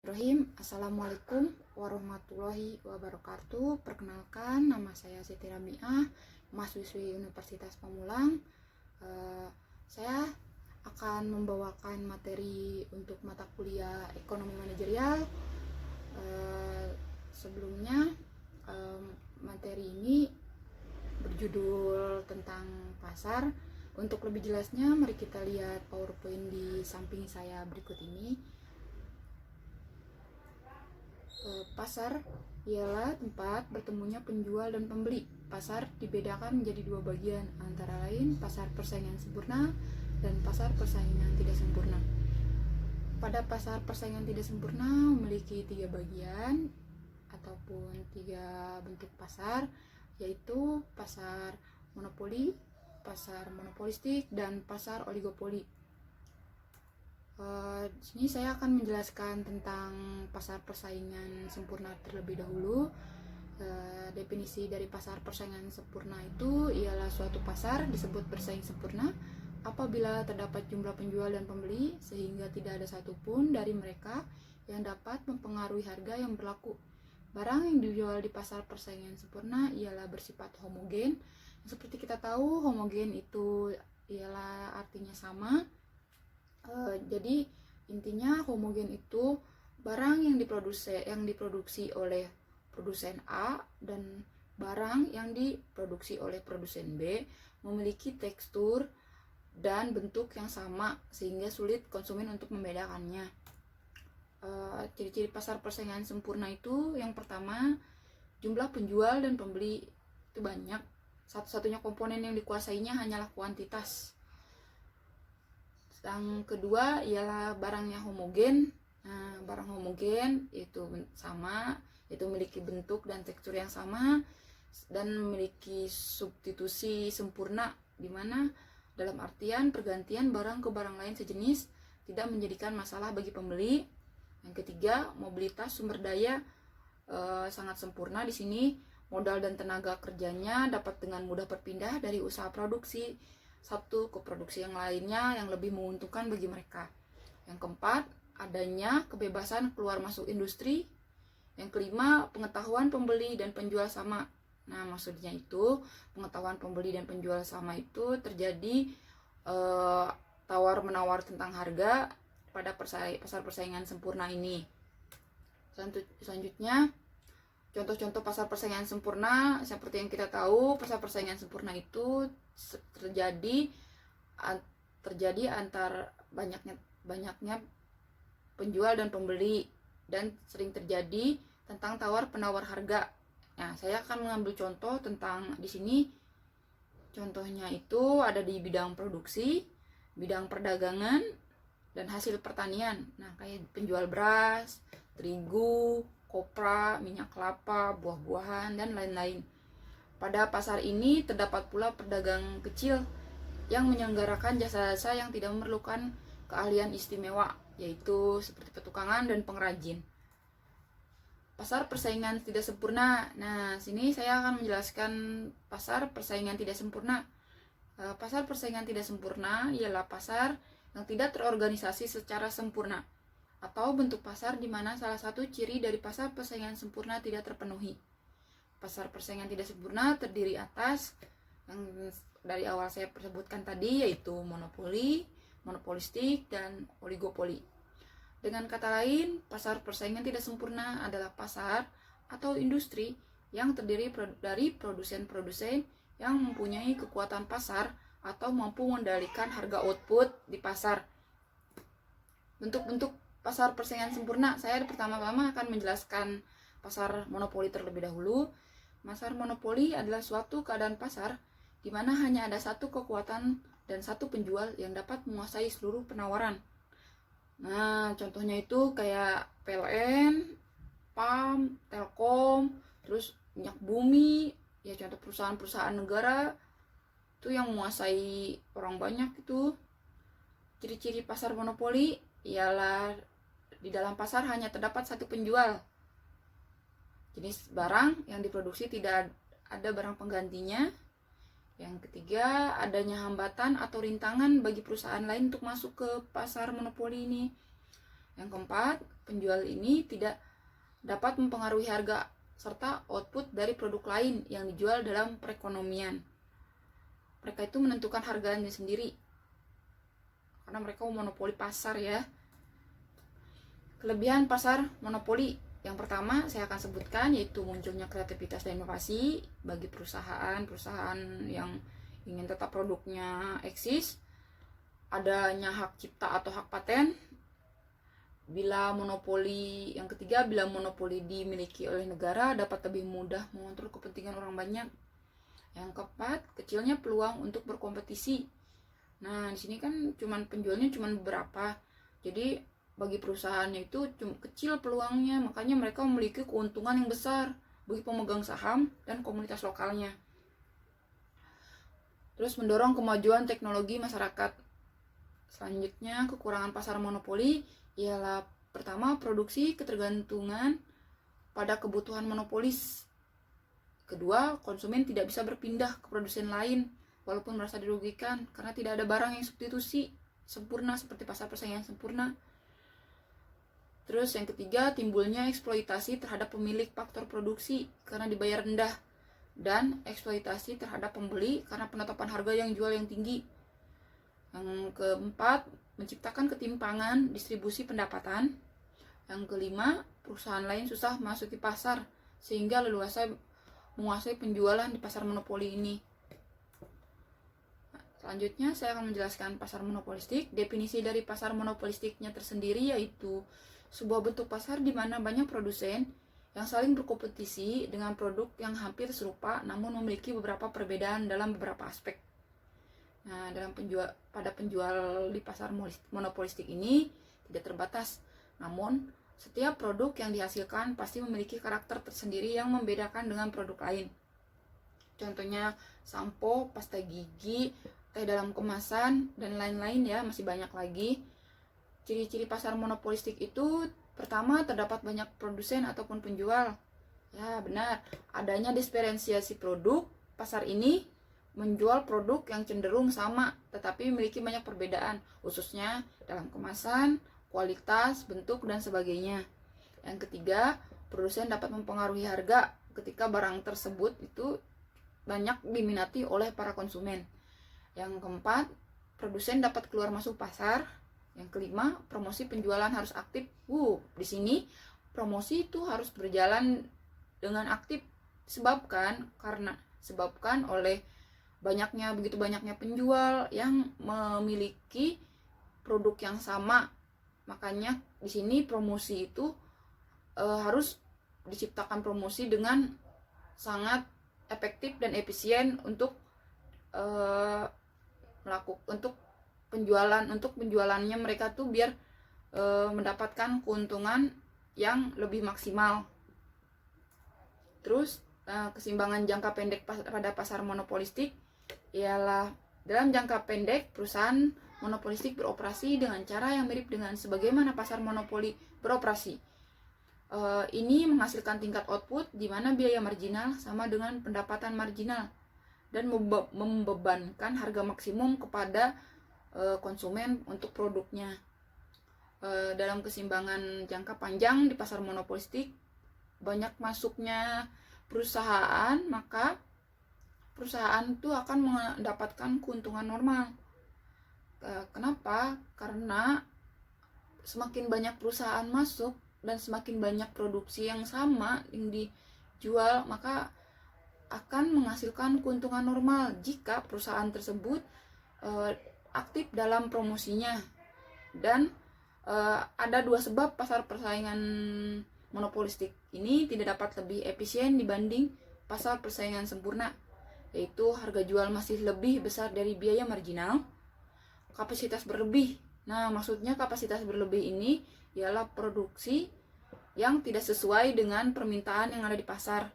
Assalamualaikum warahmatullahi wabarakatuh. Perkenalkan, nama saya Siti Ramiah, mahasiswi Universitas Pamulang. Saya akan membawakan materi untuk mata kuliah ekonomi manajerial. Sebelumnya, materi ini berjudul tentang pasar. Untuk lebih jelasnya, mari kita lihat PowerPoint di samping saya berikut ini. Pasar ialah tempat bertemunya penjual dan pembeli. Pasar dibedakan menjadi dua bagian, antara lain pasar persaingan sempurna dan pasar persaingan tidak sempurna. Pada pasar persaingan tidak sempurna memiliki tiga bagian ataupun tiga bentuk pasar, yaitu pasar monopoli, pasar monopolistik, dan pasar oligopoli. Di sini saya akan menjelaskan tentang pasar persaingan sempurna terlebih dahulu. Definisi dari pasar persaingan sempurna itu ialah suatu pasar disebut bersaing sempurna apabila terdapat jumlah penjual dan pembeli sehingga tidak ada satupun dari mereka yang dapat mempengaruhi harga yang berlaku. Barang yang dijual di pasar persaingan sempurna ialah bersifat homogen. Seperti kita tahu, homogen itu ialah artinya sama. Jadi intinya homogen itu barang yang diproduksi oleh produsen A dan barang yang diproduksi oleh produsen B memiliki tekstur dan bentuk yang sama sehingga sulit konsumen untuk membedakannya. Ciri-ciri pasar persaingan sempurna itu yang pertama, jumlah penjual dan pembeli itu banyak. Satu-satunya komponen yang dikuasainya hanyalah kuantitas. Yang kedua ialah barangnya homogen. Nah, barang homogen itu sama, itu memiliki bentuk dan tekstur yang sama dan memiliki substitusi sempurna, di mana dalam artian pergantian barang ke barang lain sejenis tidak menjadikan masalah bagi pembeli. Yang ketiga, mobilitas sumber daya sangat sempurna. Di sini modal dan tenaga kerjanya dapat dengan mudah berpindah dari usaha produksi satu ke produksi yang lainnya yang lebih menguntungkan bagi mereka. Yang keempat, adanya kebebasan keluar masuk industri. Yang kelima, pengetahuan pembeli dan penjual sama. Nah, maksudnya itu pengetahuan pembeli dan penjual sama itu terjadi tawar-menawar tentang harga pada pasar persaingan sempurna ini. Selanjutnya, contoh-contoh pasar persaingan sempurna seperti yang kita tahu, pasar persaingan sempurna itu terjadi antar banyaknya penjual dan pembeli dan sering terjadi tentang tawar-penawar harga. Nah, saya akan mengambil contoh tentang di sini. Contohnya itu ada di bidang produksi, bidang perdagangan, dan hasil pertanian. Nah, kayak penjual beras, terigu, kopra, minyak kelapa, buah-buahan, dan lain-lain. Pada pasar ini terdapat pula pedagang kecil yang menyelenggarakan jasa-jasa yang tidak memerlukan keahlian istimewa, yaitu seperti petukangan dan pengrajin. Pasar persaingan tidak sempurna. Nah, sini saya akan menjelaskan pasar persaingan tidak sempurna. Pasar persaingan tidak sempurna ialah pasar yang tidak terorganisasi secara sempurna, atau bentuk pasar di mana salah satu ciri dari pasar persaingan sempurna tidak terpenuhi. Pasar persaingan tidak sempurna terdiri atas yang dari awal saya sebutkan tadi, yaitu monopoli, monopolistik, dan oligopoli. Dengan kata lain, pasar persaingan tidak sempurna adalah pasar atau industri yang terdiri dari produsen-produsen yang mempunyai kekuatan pasar atau mampu mengendalikan harga output di pasar. Bentuk-bentuk pasar persaingan sempurna, saya pertama-tama akan menjelaskan pasar monopoli terlebih dahulu. Pasar monopoli adalah suatu keadaan pasar di mana hanya ada satu kekuatan dan satu penjual yang dapat menguasai seluruh penawaran. Nah, contohnya itu kayak PLN, PAM, Telkom, terus minyak bumi, ya contoh perusahaan-perusahaan negara itu yang menguasai orang banyak itu. Ciri-ciri pasar monopoli ialah di dalam pasar hanya terdapat satu penjual. Jenis barang yang diproduksi tidak ada barang penggantinya. Yang ketiga, adanya hambatan atau rintangan bagi perusahaan lain untuk masuk ke pasar monopoli ini. Yang keempat, penjual ini tidak dapat mempengaruhi harga serta output dari produk lain yang dijual dalam perekonomian. Mereka itu menentukan harganya sendiri karena mereka monopoli pasar ya. Kelebihan pasar monopoli yang pertama saya akan sebutkan yaitu munculnya kreativitas dan inovasi bagi perusahaan yang ingin tetap produknya eksis, adanya hak cipta atau hak paten. Yang ketiga, bila monopoli dimiliki oleh negara dapat lebih mudah mengontrol kepentingan orang banyak. Yang keempat, kecilnya peluang untuk berkompetisi. Nah, di sini kan penjualnya beberapa. Jadi bagi perusahaannya itu kecil peluangnya, makanya mereka memiliki keuntungan yang besar bagi pemegang saham dan komunitas lokalnya. Terus mendorong kemajuan teknologi masyarakat. Selanjutnya, kekurangan pasar monopoli ialah pertama, produksi ketergantungan pada kebutuhan monopolis. Kedua, konsumen tidak bisa berpindah ke produsen lain walaupun merasa dirugikan karena tidak ada barang yang substitusi sempurna seperti pasar persaingan sempurna. Terus yang ketiga, timbulnya eksploitasi terhadap pemilik faktor produksi karena dibayar rendah dan eksploitasi terhadap pembeli karena penetapan harga yang jual yang tinggi. Yang keempat, menciptakan ketimpangan distribusi pendapatan. Yang kelima, perusahaan lain susah memasuki pasar sehingga leluasa menguasai penjualan di pasar monopoli ini. Selanjutnya saya akan menjelaskan pasar monopolistik. Definisi dari pasar monopolistiknya tersendiri yaitu sebuah bentuk pasar di mana banyak produsen yang saling berkompetisi dengan produk yang hampir serupa namun memiliki beberapa perbedaan dalam beberapa aspek. Nah, pada penjual di pasar monopolistik ini tidak terbatas, namun setiap produk yang dihasilkan pasti memiliki karakter tersendiri yang membedakan dengan produk lain. Contohnya sampo, pasta gigi, teh dalam kemasan, dan lain-lain ya, masih banyak lagi. Ciri-ciri pasar monopolistik itu pertama, terdapat banyak produsen ataupun penjual. Ya benar, adanya diferensiasi produk. Pasar ini menjual produk yang cenderung sama tetapi memiliki banyak perbedaan, khususnya dalam kemasan, kualitas, bentuk, dan sebagainya. Yang ketiga, produsen dapat mempengaruhi harga ketika barang tersebut itu banyak diminati oleh para konsumen. Yang keempat, produsen dapat keluar masuk pasar. Yang kelima, promosi penjualan harus aktif. Di sini promosi itu harus berjalan dengan aktif disebabkan oleh begitu banyaknya penjual yang memiliki produk yang sama. Makanya di sini promosi itu harus diciptakan promosi dengan sangat efektif dan efisien untuk penjualannya mereka tuh biar mendapatkan keuntungan yang lebih maksimal. Terus keseimbangan jangka pendek pada pasar monopolistik ialah dalam jangka pendek perusahaan monopolistik beroperasi dengan cara yang mirip dengan sebagaimana pasar monopoli beroperasi. Ini menghasilkan tingkat output di mana biaya marginal sama dengan pendapatan marginal dan membebankan harga maksimum kepada konsumen untuk produknya. Dalam keseimbangan jangka panjang di pasar monopolistik banyak masuknya perusahaan, maka perusahaan itu akan mendapatkan keuntungan normal. Kenapa? Karena semakin banyak perusahaan masuk dan semakin banyak produksi yang sama yang dijual, maka akan menghasilkan keuntungan normal jika perusahaan tersebut aktif dalam promosinya. Dan ada dua sebab pasar persaingan monopolistik ini tidak dapat lebih efisien dibanding pasar persaingan sempurna, yaitu harga jual masih lebih besar dari biaya marginal. Kapasitas berlebih. Nah, maksudnya kapasitas berlebih ini ialah produksi yang tidak sesuai dengan permintaan yang ada di pasar.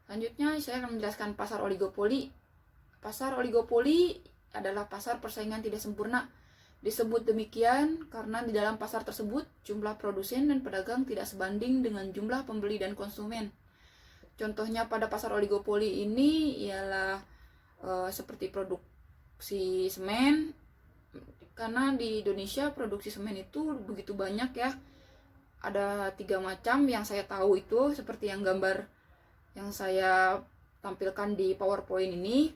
Selanjutnya saya akan menjelaskan pasar oligopoli. Pasar oligopoli adalah pasar persaingan tidak sempurna. Disebut demikian karena di dalam pasar tersebut jumlah produsen dan pedagang tidak sebanding dengan jumlah pembeli dan konsumen. Contohnya pada pasar oligopoli ini ialah seperti produksi semen, karena di Indonesia produksi semen itu begitu banyak ya, ada 3 macam yang saya tahu itu seperti yang gambar yang saya tampilkan di PowerPoint ini.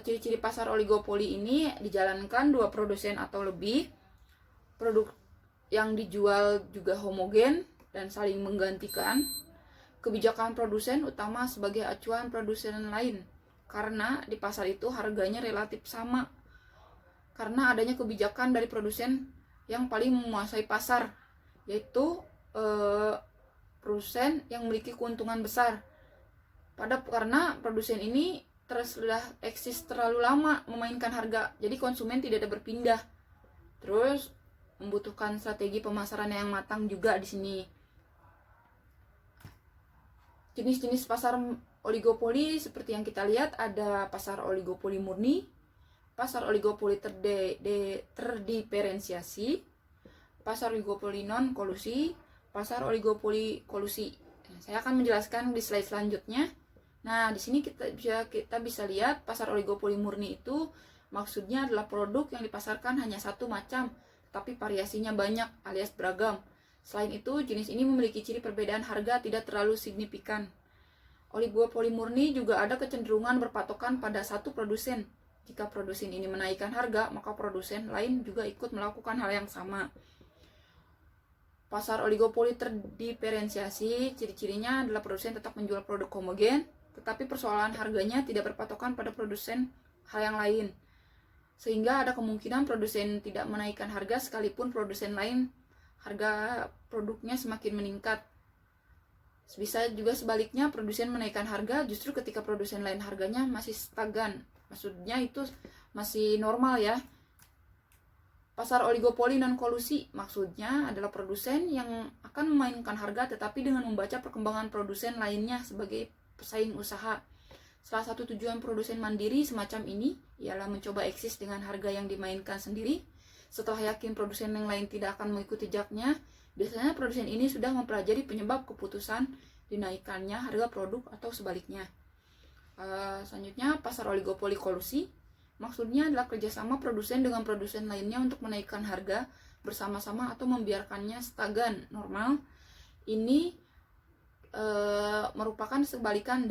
Ciri-ciri pasar oligopoli ini dijalankan 2 produsen atau lebih. Produk yang dijual juga homogen dan saling menggantikan. Kebijakan produsen utama sebagai acuan produsen lain, karena di pasar itu harganya relatif sama. Karena adanya kebijakan dari produsen yang paling menguasai pasar, yaitu produsen yang memiliki keuntungan besar. Karena produsen ini sudah eksis terlalu lama memainkan harga, jadi konsumen tidak ada berpindah. Terus membutuhkan strategi pemasaran yang matang juga di sini. Jenis-jenis pasar oligopoli seperti yang kita lihat, ada pasar oligopoli murni, pasar oligopoli terdiferensiasi, pasar oligopoli non kolusi, pasar oligopoli kolusi. Saya akan menjelaskan di slide selanjutnya. Nah, di sini kita bisa lihat pasar oligopoli murni itu maksudnya adalah produk yang dipasarkan hanya satu macam, tapi variasinya banyak alias beragam. Selain itu, jenis ini memiliki ciri perbedaan harga tidak terlalu signifikan. Oligopoli murni juga ada kecenderungan berpatokan pada satu produsen. Jika produsen ini menaikkan harga, maka produsen lain juga ikut melakukan hal yang sama. Pasar oligopoli terdiferensiasi, ciri-cirinya adalah produsen tetap menjual produk homogen, tetapi persoalan harganya tidak berpatokan pada produsen hal yang lain. Sehingga ada kemungkinan produsen tidak menaikkan harga sekalipun produsen lain harga produknya semakin meningkat. Bisa juga sebaliknya, produsen menaikkan harga justru ketika produsen lain harganya masih stagnan. Maksudnya itu masih normal ya. Pasar oligopoli non kolusi maksudnya adalah produsen yang akan memainkan harga tetapi dengan membaca perkembangan produsen lainnya sebagai pesaing usaha. Salah satu tujuan produsen mandiri semacam ini ialah mencoba eksis dengan harga yang dimainkan sendiri. Setelah yakin produsen yang lain tidak akan mengikuti jejaknya, biasanya produsen ini sudah mempelajari penyebab keputusan dinaikannya harga produk atau sebaliknya. Selanjutnya, pasar oligopoli kolusi maksudnya adalah kerjasama produsen dengan produsen lainnya untuk menaikkan harga bersama-sama atau membiarkannya stagnan normal. Ini merupakan kebalikan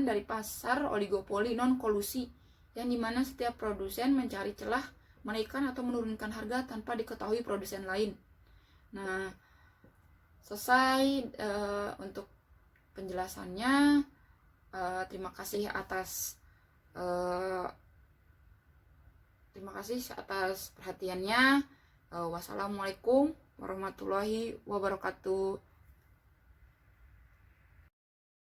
dari pasar oligopoli non kolusi, yang dimana setiap produsen mencari celah menaikkan atau menurunkan harga tanpa diketahui produsen lain. Nah, selesai untuk penjelasannya. Terima kasih atas perhatiannya. Wassalamualaikum warahmatullahi wabarakatuh.